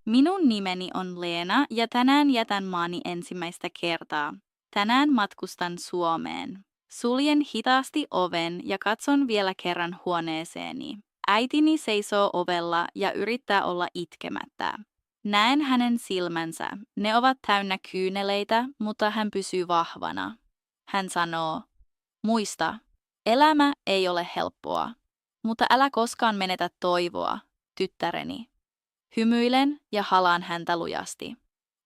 Minun nimeni on Leena ja tänään jätän maani ensimmäistä kertaa. Tänään matkustan Suomeen. Suljen hitaasti oven ja katson vielä kerran huoneeseeni. Äitini seisoo ovella ja yrittää olla itkemättä. Näen hänen silmänsä. Ne ovat täynnä kyyneleitä, mutta hän pysyy vahvana. Hän sanoo, muista, elämä ei ole helppoa, mutta älä koskaan menetä toivoa, tyttäreni. Hymyilen ja halaan häntä lujasti.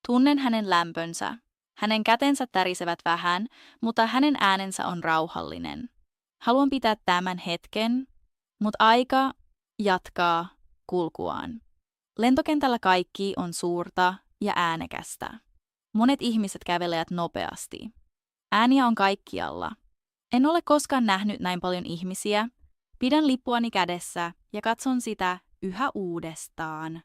Tunnen hänen lämpönsä. Hänen kätensä tärisevät vähän, mutta hänen äänensä on rauhallinen. Haluan pitää tämän hetken, mutta aika jatkaa kulkuaan. Lentokentällä kaikki on suurta ja äänekästä. Monet ihmiset kävelevät nopeasti. Ääniä on kaikkialla. En ole koskaan nähnyt näin paljon ihmisiä. Pidän lippuani kädessä ja katson sitä yhä uudestaan.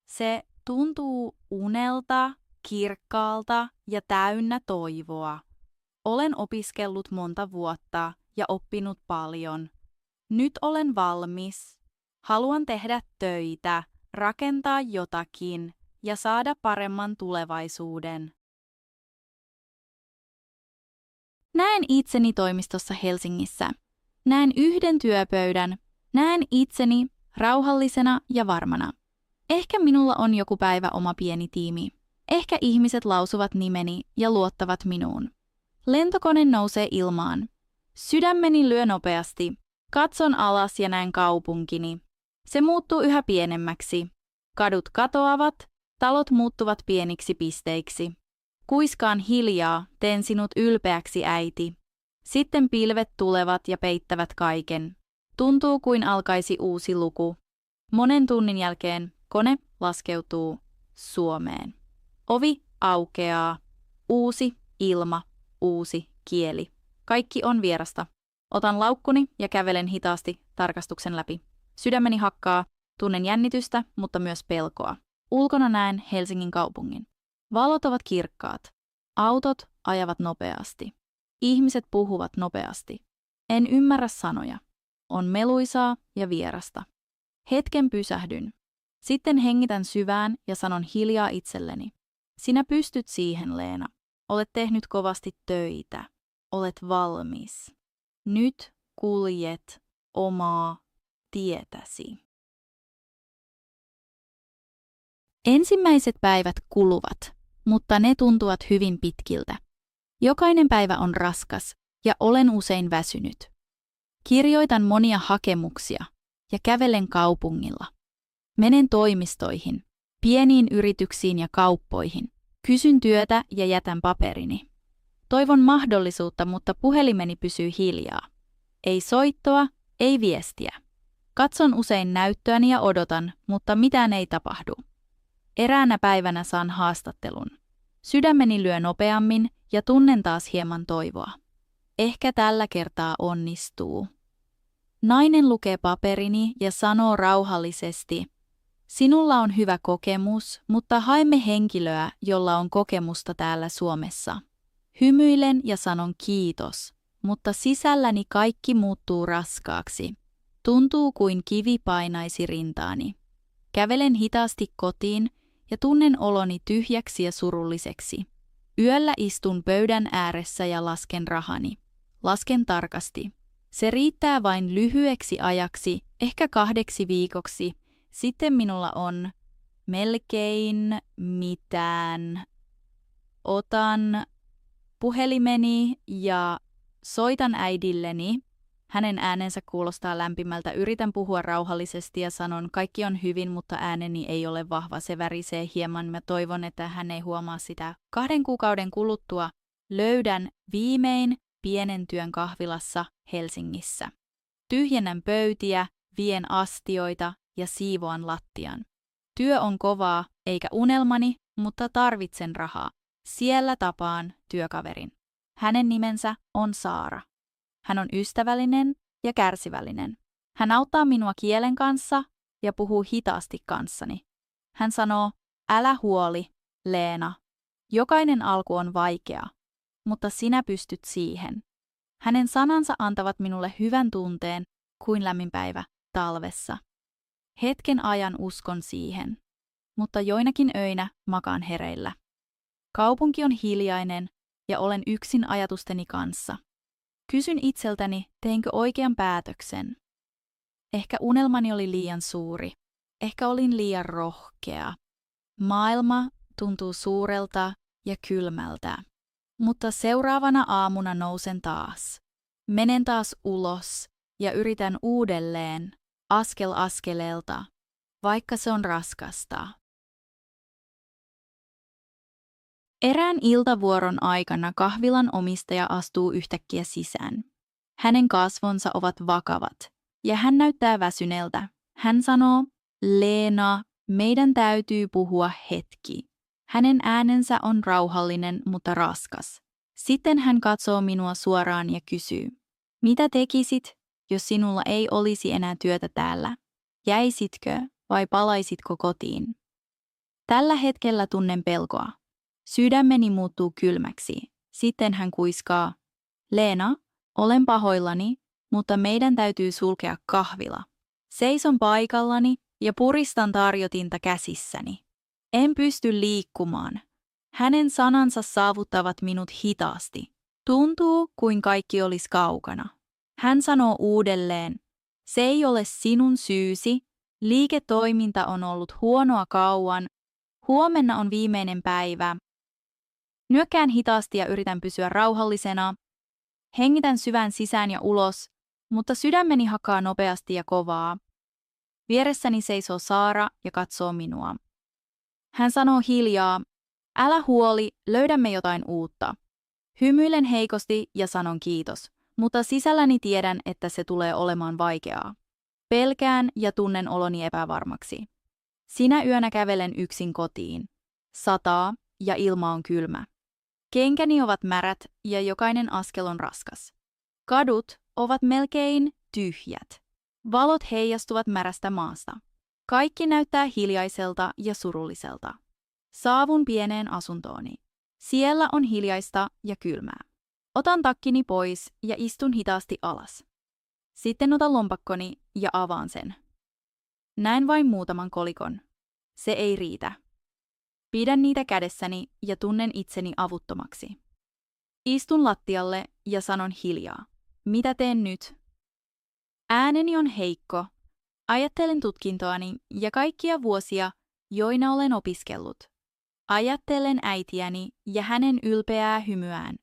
Se tuntuu unelta, kirkkaalta ja täynnä toivoa. Olen opiskellut monta vuotta ja oppinut paljon. Nyt olen valmis. Haluan tehdä töitä, rakentaa jotakin ja saada paremman tulevaisuuden. Näen itseni toimistossa Helsingissä. Näen yhden työpöydän. Näen itseni rauhallisena ja varmana. Ehkä minulla on joku päivä oma pieni tiimi. Ehkä ihmiset lausuvat nimeni ja luottavat minuun. Lentokone nousee ilmaan. Sydämeni lyö nopeasti. Katson alas ja näen kaupunkini. Se muuttuu yhä pienemmäksi. Kadut katoavat, talot muuttuvat pieniksi pisteiksi. Kuiskaan hiljaa, teen sinut ylpeäksi, äiti. Sitten pilvet tulevat ja peittävät kaiken. Tuntuu kuin alkaisi uusi luku. Monen tunnin jälkeen kone laskeutuu Suomeen. Ovi aukeaa. Uusi ilma, uusi kieli. Kaikki on vierasta. Otan laukkuni ja kävelen hitaasti tarkastuksen läpi. Sydämeni hakkaa, tunnen jännitystä, mutta myös pelkoa. Ulkona näen Helsingin kaupungin. Valot ovat kirkkaat. Autot ajavat nopeasti. Ihmiset puhuvat nopeasti. En ymmärrä sanoja. On meluisaa ja vierasta. Hetken pysähdyn. Sitten hengitän syvään ja sanon hiljaa itselleni. Sinä pystyt siihen, Leena. Olet tehnyt kovasti töitä. Olet valmis. Nyt kuljet omaa tietäsi. Ensimmäiset päivät kuluvat, mutta ne tuntuvat hyvin pitkiltä. Jokainen päivä on raskas ja olen usein väsynyt. Kirjoitan monia hakemuksia ja kävelen kaupungilla. Menen toimistoihin, pieniin yrityksiin ja kauppoihin. Kysyn työtä ja jätän paperini. Toivon mahdollisuutta, mutta puhelimeni pysyy hiljaa. Ei soittoa, ei viestiä. Katson usein näyttöäni ja odotan, mutta mitään ei tapahdu. Eräänä päivänä saan haastattelun. Sydämeni lyö nopeammin ja tunnen taas hieman toivoa. Ehkä tällä kertaa onnistuu. Nainen lukee paperini ja sanoo rauhallisesti, sinulla on hyvä kokemus, mutta haemme henkilöä, jolla on kokemusta täällä Suomessa. Hymyilen ja sanon kiitos, mutta sisälläni kaikki muuttuu raskaaksi. Tuntuu kuin kivi painaisi rintaani. Kävelen hitaasti kotiin ja tunnen oloni tyhjäksi ja surulliseksi. Yöllä istun pöydän ääressä ja lasken rahani. Lasken tarkasti. Se riittää vain lyhyeksi ajaksi, ehkä 2 viikoksi. Sitten minulla on melkein mitään. Otan puhelimeni ja soitan äidilleni. Hänen äänensä kuulostaa lämpimältä. Yritän puhua rauhallisesti ja sanon, kaikki on hyvin, mutta ääneni ei ole vahva. Se värisee hieman. Mä toivon, että hän ei huomaa sitä. 2 kuukauden kuluttua löydän viimein pienen työn kahvilassa Helsingissä. Tyhjennän pöytiä, vien astioita ja siivoan lattian. Työ on kovaa, eikä unelmani, mutta tarvitsen rahaa. Siellä tapaan työkaverin. Hänen nimensä on Saara. Hän on ystävällinen ja kärsivällinen. Hän auttaa minua kielen kanssa ja puhuu hitaasti kanssani. Hän sanoo, älä huoli, Leena. Jokainen alku on vaikea, mutta sinä pystyt siihen. Hänen sanansa antavat minulle hyvän tunteen kuin lämmin päivä talvessa. Hetken ajan uskon siihen. mutta joinakin öinä makaan hereillä. Kaupunki on hiljainen ja olen yksin ajatusteni kanssa. Kysyn itseltäni, teinkö oikean päätöksen. Ehkä unelmani oli liian suuri. Ehkä olin liian rohkea. Maailma tuntuu suurelta ja kylmältä. Mutta seuraavana aamuna nousen taas. Menen taas ulos ja yritän uudelleen, askel askeleelta, vaikka se on raskasta. Erään iltavuoron aikana kahvilan omistaja astuu yhtäkkiä sisään. Hänen kasvonsa ovat vakavat ja hän näyttää väsyneeltä. Hän sanoo, Leena, meidän täytyy puhua hetki. Hänen äänensä on rauhallinen, mutta raskas. Sitten hän katsoo minua suoraan ja kysyy, mitä tekisit, jos sinulla ei olisi enää työtä täällä? Jäisitkö vai palaisitko kotiin? Tällä hetkellä tunnen pelkoa. Sydämeni muuttuu kylmäksi. Sitten hän kuiskaa, Leena, olen pahoillani, mutta meidän täytyy sulkea kahvila. Seison paikallani ja puristan tarjotinta käsissäni. En pysty liikkumaan. Hänen sanansa saavuttavat minut hitaasti. Tuntuu, kuin kaikki olisi kaukana. Hän sanoo uudelleen, se ei ole sinun syysi, liiketoiminta on ollut huonoa kauan, huomenna on viimeinen päivä. Nyökkään hitaasti ja yritän pysyä rauhallisena. Hengitän syvän sisään ja ulos, mutta sydämeni hakaa nopeasti ja kovaa. Vieressäni seisoo Saara ja katsoo minua. Hän sanoo hiljaa, älä huoli, löydämme jotain uutta. Hymyilen heikosti ja sanon kiitos, mutta sisälläni tiedän, että se tulee olemaan vaikeaa. Pelkään ja tunnen oloni epävarmaksi. Sinä yönä kävelen yksin kotiin. Sataa ja ilma on kylmä. Kenkäni ovat märät ja jokainen askel on raskas. Kadut ovat melkein tyhjät. Valot heijastuvat märästä maasta. Kaikki näyttää hiljaiselta ja surulliselta. Saavun pieneen asuntooni. Siellä on hiljaista ja kylmää. Otan takkini pois ja istun hitaasti alas. Sitten otan lompakkoni ja avaan sen. Näen vain muutaman kolikon. Se ei riitä. Pidän niitä kädessäni ja tunnen itseni avuttomaksi. Istun lattialle ja sanon hiljaa. Mitä teen nyt? Ääneni on heikko. Ajattelen tutkintoani ja kaikkia vuosia, joina olen opiskellut. Ajattelen äitiäni ja hänen ylpeää hymyään,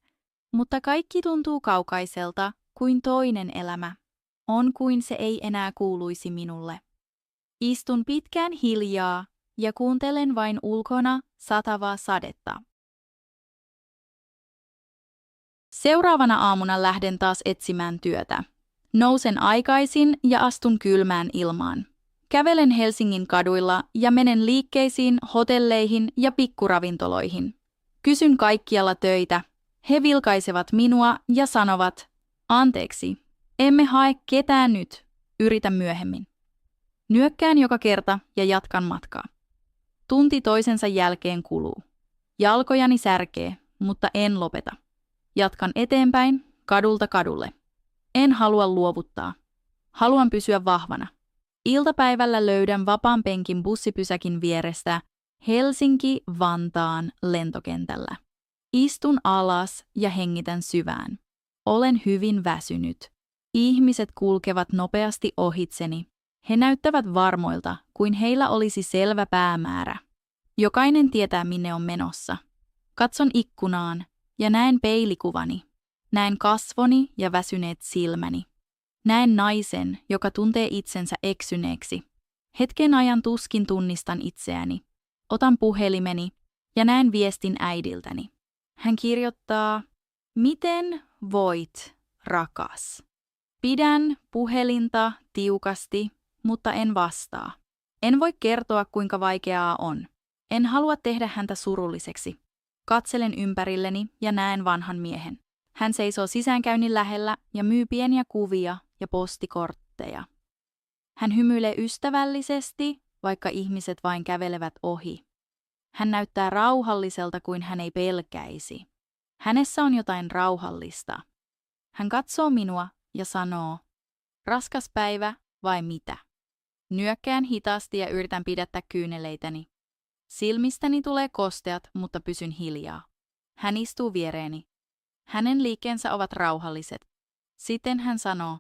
mutta kaikki tuntuu kaukaiselta kuin toinen elämä. On kuin se ei enää kuuluisi minulle. Istun pitkään hiljaa ja kuuntelen vain ulkona satavaa sadetta. Seuraavana aamuna lähden taas etsimään työtä. Nousen aikaisin ja astun kylmään ilmaan. Kävelen Helsingin kaduilla ja menen liikkeisiin, hotelleihin ja pikkuravintoloihin. Kysyn kaikkialla töitä. He vilkaisevat minua ja sanovat, anteeksi, emme hae ketään nyt, yritä myöhemmin. Nyökkään joka kerta ja jatkan matkaa. Tunti toisensa jälkeen kuluu. Jalkojani särkee, mutta en lopeta. Jatkan eteenpäin, kadulta kadulle. En halua luovuttaa. Haluan pysyä vahvana. Iltapäivällä löydän vapaan penkin bussipysäkin vierestä Helsinki-Vantaan lentokentällä. Istun alas ja hengitän syvään. Olen hyvin väsynyt. Ihmiset kulkevat nopeasti ohitseni. He näyttävät varmoilta, kuin heillä olisi selvä päämäärä. Jokainen tietää, minne on menossa. Katson ikkunaan ja näen peilikuvani. Näen kasvoni ja väsyneet silmäni. Näen naisen, joka tuntee itsensä eksyneeksi. Hetken ajan tuskin tunnistan itseäni. Otan puhelimeni ja näen viestin äidiltäni. Hän kirjoittaa, miten voit, rakas? Pidän puhelinta tiukasti, mutta en vastaa. En voi kertoa, kuinka vaikeaa on. En halua tehdä häntä surulliseksi. Katselen ympärilleni ja näen vanhan miehen. Hän seisoo sisäänkäynnin lähellä ja myy pieniä kuvia ja postikortteja. Hän hymyilee ystävällisesti, vaikka ihmiset vain kävelevät ohi. Hän näyttää rauhalliselta kuin hän ei pelkäisi. Hänessä on jotain rauhallista. Hän katsoo minua ja sanoo, raskas päivä vai mitä? Nyökkään hitaasti ja yritän pidättää kyyneleitäni. Silmistäni tulee kosteat, mutta pysyn hiljaa. Hän istuu viereeni. Hänen liikkeensä ovat rauhalliset. Sitten hän sanoo,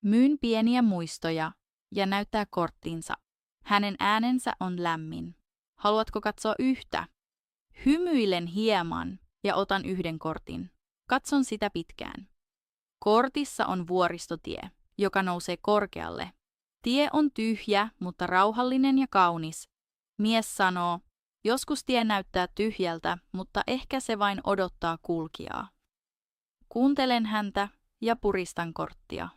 myyn pieniä muistoja ja näyttää korttinsa. Hänen äänensä on lämmin. Haluatko katsoa yhtä? Hymyilen hieman ja otan yhden kortin. Katson sitä pitkään. Kortissa on vuoristotie, joka nousee korkealle. Tie on tyhjä, mutta rauhallinen ja kaunis. Mies sanoo, joskus tie näyttää tyhjältä, mutta ehkä se vain odottaa kulkijaa. Kuuntelen häntä ja puristan korttia.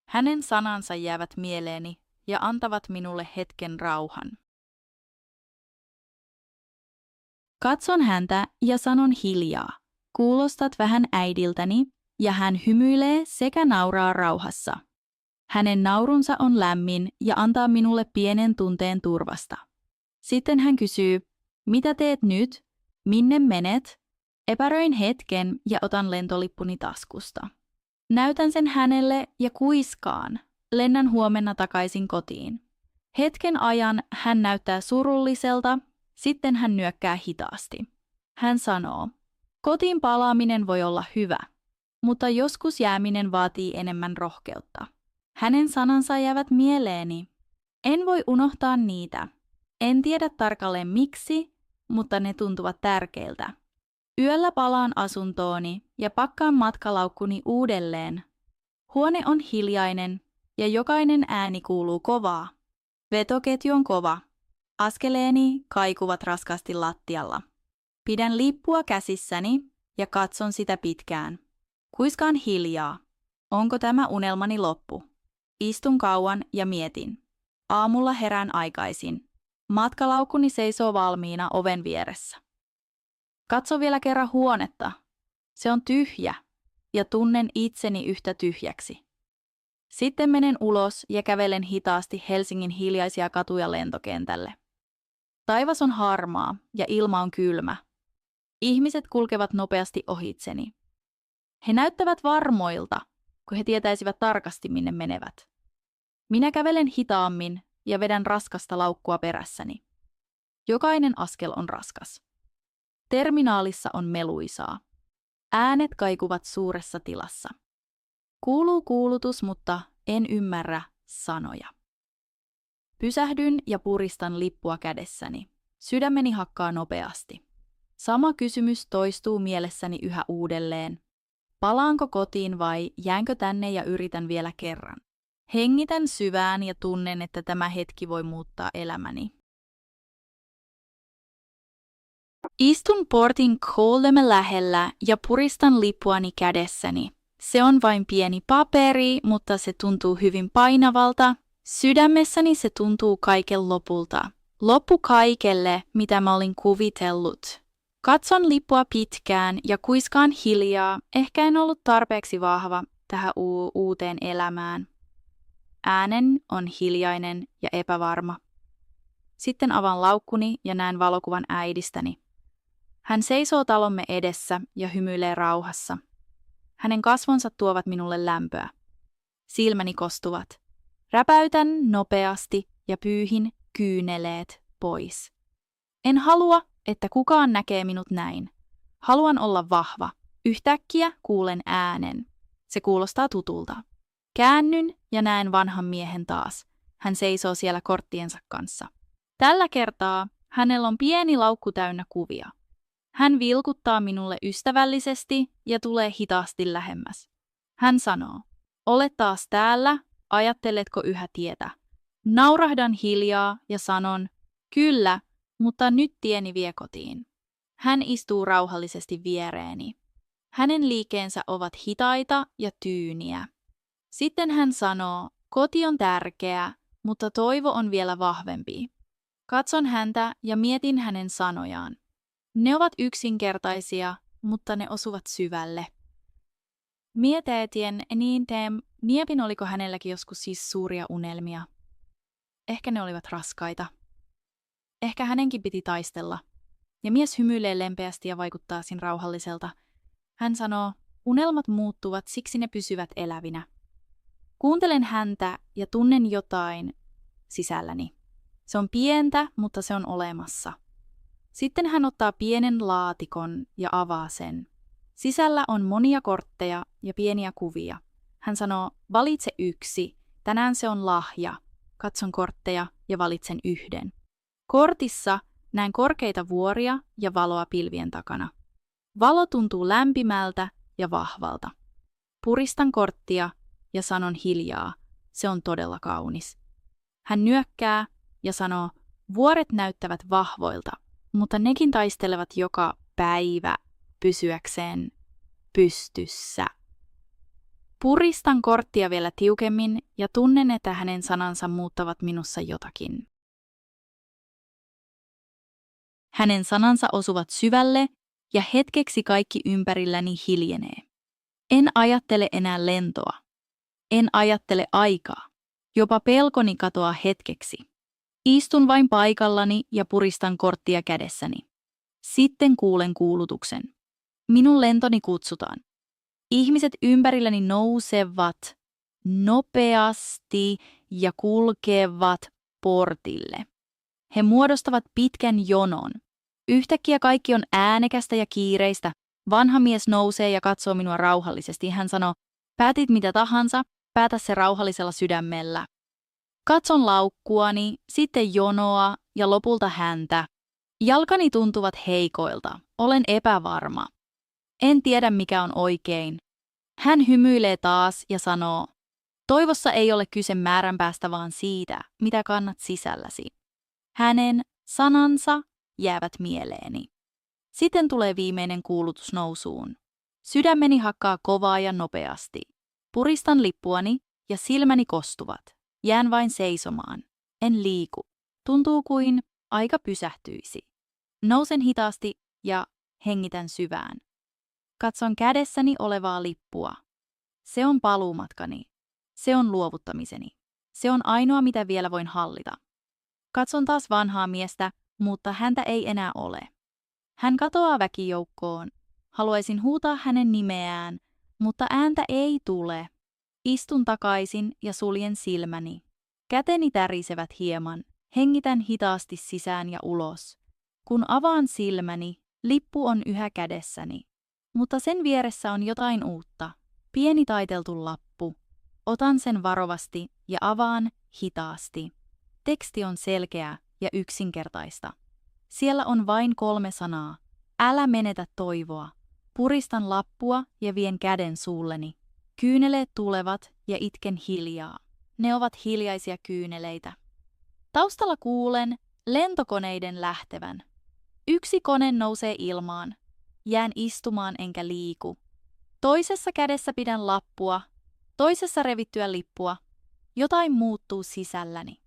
Hänen sanansa jäävät mieleeni ja antavat minulle hetken rauhan. Katson häntä ja sanon hiljaa. Kuulostat vähän äidiltäni, ja hän hymyilee sekä nauraa rauhassa. Hänen naurunsa on lämmin ja antaa minulle pienen tunteen turvasta. Sitten hän kysyy, mitä teet nyt? Minne menet? Epäröin hetken ja otan lentolippuni taskusta. Näytän sen hänelle ja kuiskaan. Lennän huomenna takaisin kotiin. Hetken ajan hän näyttää surulliselta, sitten hän nyökkää hitaasti. Hän sanoo, kotiin palaaminen voi olla hyvä, mutta joskus jääminen vaatii enemmän rohkeutta. Hänen sanansa jäävät mieleeni. En voi unohtaa niitä. En tiedä tarkalleen miksi, mutta ne tuntuvat tärkeiltä. Yöllä palaan asuntooni ja pakkaan matkalaukkuni uudelleen. Huone on hiljainen ja jokainen ääni kuuluu kovaa. Vetoketju on kova. Askeleeni kaikuvat raskaasti lattialla. Pidän lippua käsissäni ja katson sitä pitkään. Kuiskaan hiljaa. Onko tämä unelmani loppu? Istun kauan ja mietin. Aamulla herään aikaisin. Matkalaukkuni seisoo valmiina oven vieressä. Katso vielä kerran huonetta. Se on tyhjä ja tunnen itseni yhtä tyhjäksi. Sitten menen ulos ja kävelen hitaasti Helsingin hiljaisia katuja lentokentälle. Taivas on harmaa ja ilma on kylmä. Ihmiset kulkevat nopeasti ohitseni. He näyttävät varmoilta, kun he tietäisivät tarkasti minne menevät. Minä kävelen hitaammin ja vedän raskasta laukkua perässäni. Jokainen askel on raskas. Terminaalissa on meluisaa. Äänet kaikuvat suuressa tilassa. Kuuluu kuulutus, mutta en ymmärrä sanoja. Pysähdyn ja puristan lippua kädessäni. Sydämeni hakkaa nopeasti. Sama kysymys toistuu mielessäni yhä uudelleen. Palaanko kotiin vai jäänkö tänne ja yritän vielä kerran? Hengitän syvään ja tunnen, että tämä hetki voi muuttaa elämäni. Istun portin koulemme lähellä ja puristan lippuani kädessäni. Se on vain pieni paperi, mutta se tuntuu hyvin painavalta. Sydämessäni se tuntuu kaiken lopulta. Loppu kaikelle, mitä mä olin kuvitellut. Katson lippua pitkään ja kuiskaan hiljaa. Ehkä en ollut tarpeeksi vahva tähän uuteen elämään. Äänen on hiljainen ja epävarma. Sitten avaan laukkuni ja näen valokuvan äidistäni. Hän seisoo talomme edessä ja hymyilee rauhassa. Hänen kasvonsa tuovat minulle lämpöä. Silmäni kostuvat. Räpäytän nopeasti ja pyyhin kyyneleet pois. En halua, että kukaan näkee minut näin. Haluan olla vahva. Yhtäkkiä kuulen äänen. Se kuulostaa tutulta. Käännyn ja näen vanhan miehen taas. Hän seisoo siellä korttiensa kanssa. Tällä kertaa hänellä on pieni laukku täynnä kuvia. Hän vilkuttaa minulle ystävällisesti ja tulee hitaasti lähemmäs. Hän sanoo, olet taas täällä, ajatteletko yhä tietä? Naurahdan hiljaa ja sanon, kyllä, mutta nyt tieni vie kotiin. Hän istuu rauhallisesti viereeni. Hänen liikkeensä ovat hitaita ja tyyniä. Sitten hän sanoo, koti on tärkeä, mutta toivo on vielä vahvempi. Katson häntä ja mietin hänen sanojaan. Ne ovat yksinkertaisia, mutta ne osuvat syvälle. Mietetien niepin oliko hänelläkin joskus siis suuria unelmia. Ehkä ne olivat raskaita. Ehkä hänenkin piti taistella. Ja mies hymyilee lempeästi ja vaikuttaa sin rauhalliselta. Hän sanoo, unelmat muuttuvat, siksi ne pysyvät elävinä. Kuuntelen häntä ja tunnen jotain sisälläni. Se on pientä, mutta se on olemassa. Sitten hän ottaa pienen laatikon ja avaa sen. Sisällä on monia kortteja ja pieniä kuvia. Hän sanoo, valitse yksi, tänään se on lahja. Katson kortteja ja valitsen yhden. Kortissa näen korkeita vuoria ja valoa pilvien takana. Valo tuntuu lämpimältä ja vahvalta. Puristan korttia ja sanon hiljaa, se on todella kaunis. Hän nyökkää ja sanoo, vuoret näyttävät vahvoilta, mutta nekin taistelevat joka päivä pysyäkseen pystyssä. Puristan korttia vielä tiukemmin ja tunnen, että hänen sanansa muuttavat minussa jotakin. Hänen sanansa osuvat syvälle ja hetkeksi kaikki ympärilläni hiljenee. En ajattele enää lentoa. En ajattele aikaa. Jopa pelkoni katoaa hetkeksi. Istun vain paikallani ja puristan korttia kädessäni. Sitten kuulen kuulutuksen. Minun lentoni kutsutaan. Ihmiset ympärilläni nousevat nopeasti ja kulkevat portille. He muodostavat pitkän jonon. Yhtäkkiä kaikki on äänekästä ja kiireistä. Vanha mies nousee ja katsoo minua rauhallisesti. Hän sanoo, päätit mitä tahansa, päätä se rauhallisella sydämellä. Katson laukkuani, sitten jonoa ja lopulta häntä. Jalkani tuntuvat heikoilta. Olen epävarma. En tiedä mikä on oikein. Hän hymyilee taas ja sanoo, toivossa ei ole kyse määränpäästä vaan siitä, mitä kannat sisälläsi. Hänen sanansa jäävät mieleeni. Sitten tulee viimeinen kuulutus nousuun. Sydämeni hakkaa kovaa ja nopeasti. Puristan lippuani ja silmäni kostuvat. Jään vain seisomaan. En liiku. Tuntuu kuin aika pysähtyisi. Nousen hitaasti ja hengitän syvään. Katson kädessäni olevaa lippua. Se on paluumatkani. Se on luovuttamiseni. Se on ainoa, mitä vielä voin hallita. Katson taas vanhaa miestä, mutta häntä ei enää ole. Hän katoaa väkijoukkoon. Haluaisin huutaa hänen nimeään, mutta ääntä ei tule. Istun takaisin ja suljen silmäni. Käteni tärisevät hieman. Hengitän hitaasti sisään ja ulos. Kun avaan silmäni, lippu on yhä kädessäni. Mutta sen vieressä on jotain uutta. Pieni taiteltu lappu. Otan sen varovasti ja avaan hitaasti. Teksti on selkeä ja yksinkertaista. Siellä on vain 3 sanaa. Älä menetä toivoa. Puristan lappua ja vien käden suulleni. Kyyneleet tulevat ja itken hiljaa. Ne ovat hiljaisia kyyneleitä. Taustalla kuulen lentokoneiden lähtevän. Yksi kone nousee ilmaan. Jään istumaan enkä liiku. Toisessa kädessä pidän lappua, toisessa revittyä lippua. Jotain muuttuu sisälläni.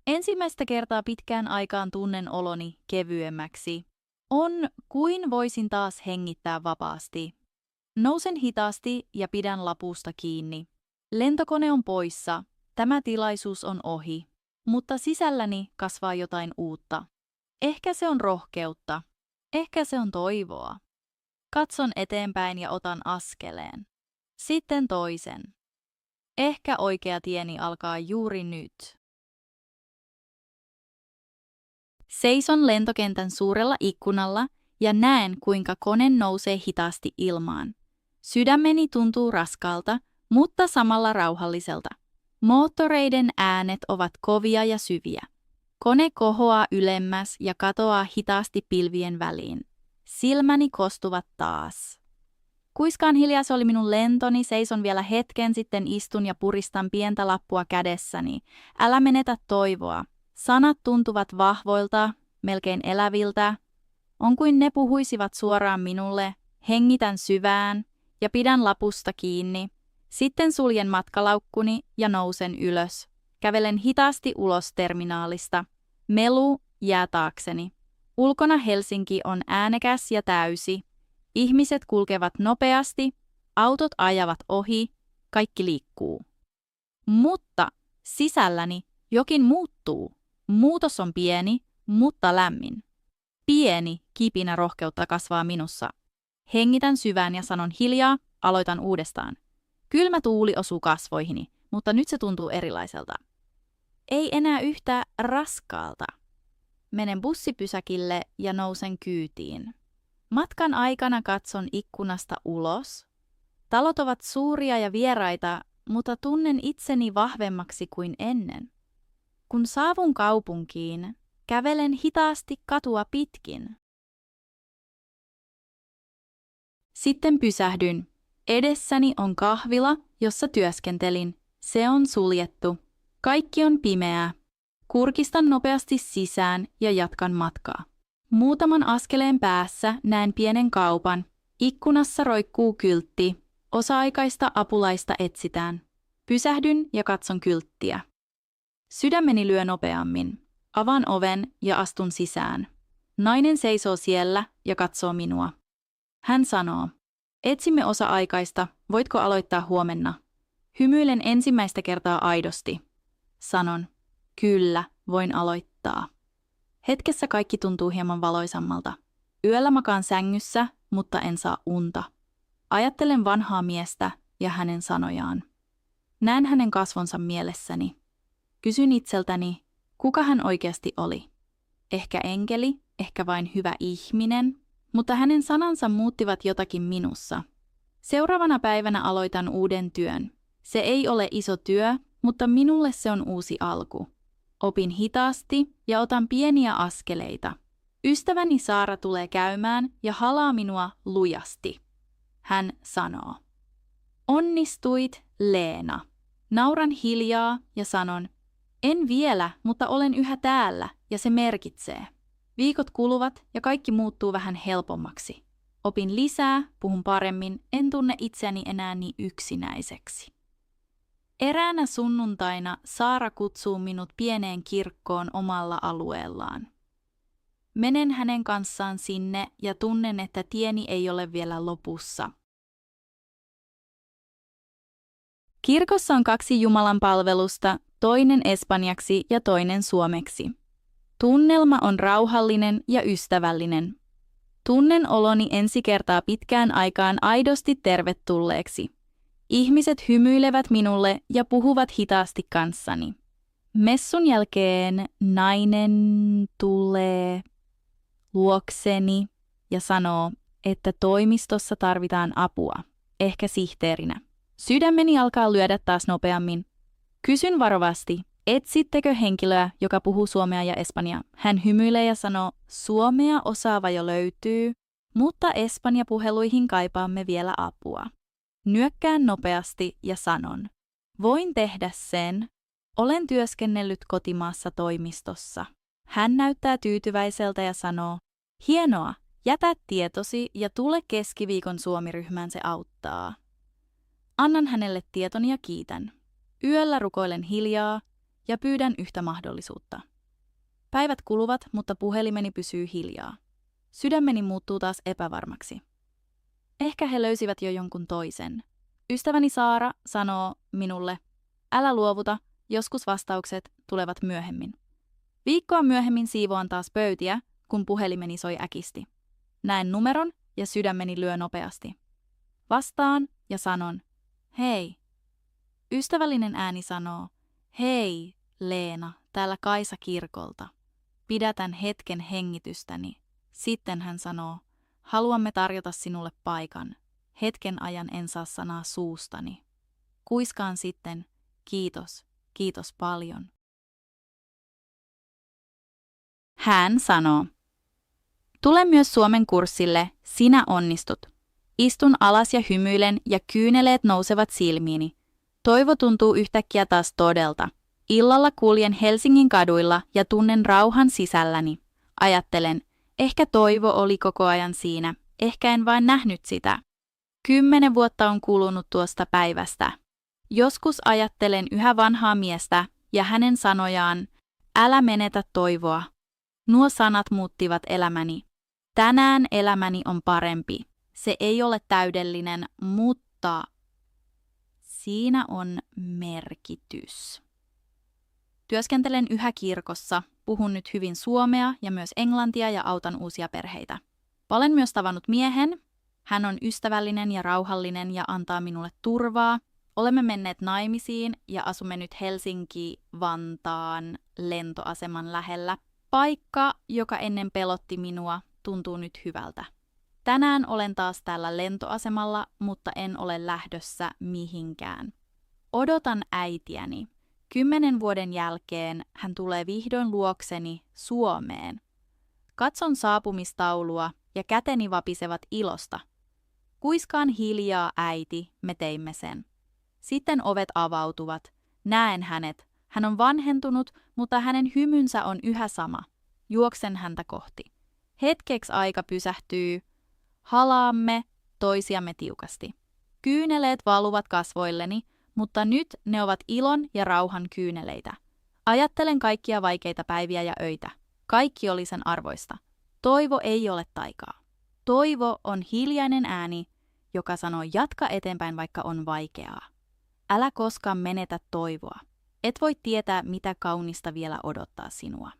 Ensimmäistä kertaa pitkään aikaan tunnen oloni kevyemmäksi. On kuin voisin taas hengittää vapaasti. Nousen hitaasti ja pidän lapusta kiinni. Lentokone on poissa. Tämä tilaisuus on ohi. Mutta sisälläni kasvaa jotain uutta. Ehkä se on rohkeutta. Ehkä se on toivoa. Katson eteenpäin ja otan askeleen. Sitten toisen. Ehkä oikea tieni alkaa juuri nyt. Seison lentokentän suurella ikkunalla ja näen, kuinka kone nousee hitaasti ilmaan. Sydämeni tuntuu raskaalta, mutta samalla rauhalliselta. Moottoreiden äänet ovat kovia ja syviä. Kone kohoaa ylemmäs ja katoaa hitaasti pilvien väliin. Silmäni kostuvat taas. Kuiskaan hiljaa se oli minun lentoni, seison vielä hetken, sitten istun ja puristan pientä lappua kädessäni. Älä menetä toivoa. Sanat tuntuvat vahvoilta, melkein eläviltä. On kuin ne puhuisivat suoraan minulle. Hengitän syvään ja pidän lapusta kiinni. Sitten suljen matkalaukkuni ja nousen ylös. Kävelen hitaasti ulos terminaalista. Melu jää taakseni. Ulkona Helsinki on äänekäs ja täysi. Ihmiset kulkevat nopeasti, autot ajavat ohi, kaikki liikkuu. Mutta sisälläni jokin muuttuu. Muutos on pieni, mutta lämmin. Pieni kipinä rohkeutta kasvaa minussa. Hengitän syvään ja sanon hiljaa, aloitan uudestaan. Kylmä tuuli osuu kasvoihini, mutta nyt se tuntuu erilaiselta. Ei enää yhtä raskaalta. Menen bussipysäkille ja nousen kyytiin. Matkan aikana katson ikkunasta ulos. Talot ovat suuria ja vieraita, mutta tunnen itseni vahvemmaksi kuin ennen. Kun saavun kaupunkiin, kävelen hitaasti katua pitkin. Sitten pysähdyn. Edessäni on kahvila, jossa työskentelin. Se on suljettu. Kaikki on pimeää. Kurkistan nopeasti sisään ja jatkan matkaa. Muutaman askeleen päässä näen pienen kaupan. Ikkunassa roikkuu kyltti. Osa-aikaista apulaista etsitään. Pysähdyn ja katson kylttiä. Sydämeni lyö nopeammin. Avaan oven ja astun sisään. Nainen seisoo siellä ja katsoo minua. Hän sanoo, etsimme osa-aikaista, voitko aloittaa huomenna? Hymyilen ensimmäistä kertaa aidosti. Sanon, kyllä, voin aloittaa. Hetkessä kaikki tuntuu hieman valoisammalta. Yöllä makaan sängyssä, mutta en saa unta. Ajattelen vanhaa miestä ja hänen sanojaan. Näen hänen kasvonsa mielessäni. Kysyn itseltäni, kuka hän oikeasti oli. Ehkä enkeli, ehkä vain hyvä ihminen, mutta hänen sanansa muuttivat jotakin minussa. Seuraavana päivänä aloitan uuden työn. Se ei ole iso työ, mutta minulle se on uusi alku. Opin hitaasti ja otan pieniä askeleita. Ystäväni Saara tulee käymään ja halaa minua lujasti. Hän sanoo, onnistuit, Leena. Nauran hiljaa ja sanon, en vielä, mutta olen yhä täällä ja se merkitsee. Viikot kuluvat ja kaikki muuttuu vähän helpommaksi. Opin lisää, puhun paremmin, en tunne itseäni enää niin yksinäiseksi. Eräänä sunnuntaina Saara kutsuu minut pieneen kirkkoon omalla alueellaan. Menen hänen kanssaan sinne ja tunnen, että tieni ei ole vielä lopussa. Kirkossa on 2 Jumalan palvelusta, toinen espanjaksi ja toinen suomeksi. Tunnelma on rauhallinen ja ystävällinen. Tunnen oloni ensi kertaa pitkään aikaan aidosti tervetulleeksi. Ihmiset hymyilevät minulle ja puhuvat hitaasti kanssani. Messun jälkeen nainen tulee luokseni ja sanoo, että toimistossa tarvitaan apua, ehkä sihteerinä. Sydämeni alkaa lyödä taas nopeammin. Kysyn varovasti, etsittekö henkilöä, joka puhuu suomea ja espanjaa? Hän hymyilee ja sanoo, suomea osaava jo löytyy, mutta Espanja-puheluihin kaipaamme vielä apua. Nyökkään nopeasti ja sanon, voin tehdä sen. Olen työskennellyt kotimaassa toimistossa. Hän näyttää tyytyväiseltä ja sanoo, hienoa, jätä tietosi ja tule keskiviikon Suomi-ryhmään, se auttaa. Annan hänelle tietoni ja kiitän. Yöllä rukoilen hiljaa ja pyydän yhtä mahdollisuutta. Päivät kuluvat, mutta puhelimeni pysyy hiljaa. Sydämeni muuttuu taas epävarmaksi. Ehkä he löysivät jo jonkun toisen. Ystäväni Saara sanoo minulle, älä luovuta, joskus vastaukset tulevat myöhemmin. Viikkoa myöhemmin siivoan taas pöytiä, kun puhelimeni soi äkisti. Näen numeron ja sydämeni lyö nopeasti. Vastaan ja sanon, hei. Ystävällinen ääni sanoo, hei, Leena, täällä Kaisa kirkolta. Pidätän hetken hengitystäni. Sitten hän sanoo, haluamme tarjota sinulle paikan. Hetken ajan en saa sanaa suustani. Kuiskaan sitten, kiitos, kiitos paljon. Hän sanoo, tule myös Suomen kurssille, sinä onnistut. Istun alas ja hymyilen ja kyyneleet nousevat silmiini. Toivo tuntuu yhtäkkiä taas todelta. Illalla kuljen Helsingin kaduilla ja tunnen rauhan sisälläni. Ajattelen, ehkä toivo oli koko ajan siinä, ehkä en vain nähnyt sitä. 10 vuotta on kulunut tuosta päivästä. Joskus ajattelen yhä vanhaa miestä ja hänen sanojaan, älä menetä toivoa. Nuo sanat muuttivat elämäni. Tänään elämäni on parempi. Se ei ole täydellinen, mutta siinä on merkitys. Työskentelen yhä kirkossa, puhun nyt hyvin suomea ja myös englantia ja autan uusia perheitä. Olen myös tavannut miehen. Hän on ystävällinen ja rauhallinen ja antaa minulle turvaa. Olemme menneet naimisiin ja asumme nyt Helsinki-Vantaan lentoaseman lähellä. Paikka, joka ennen pelotti minua, tuntuu nyt hyvältä. Tänään olen taas täällä lentoasemalla, mutta en ole lähdössä mihinkään. Odotan äitiäni. 10 vuoden jälkeen hän tulee vihdoin luokseni Suomeen. Katson saapumistaulua ja käteni vapisevat ilosta. Kuiskaan hiljaa, äiti, me teimme sen. Sitten ovet avautuvat. Näen hänet. Hän on vanhentunut, mutta hänen hymynsä on yhä sama. Juoksen häntä kohti. Hetkeksi aika pysähtyy. Halaamme toisiamme tiukasti. Kyyneleet valuvat kasvoilleni, mutta nyt ne ovat ilon ja rauhan kyyneleitä. Ajattelen kaikkia vaikeita päiviä ja öitä. Kaikki oli sen arvoista. Toivo ei ole taikaa. Toivo on hiljainen ääni, joka sanoo jatka eteenpäin, vaikka on vaikeaa. Älä koskaan menetä toivoa. Et voi tietää, mitä kaunista vielä odottaa sinua.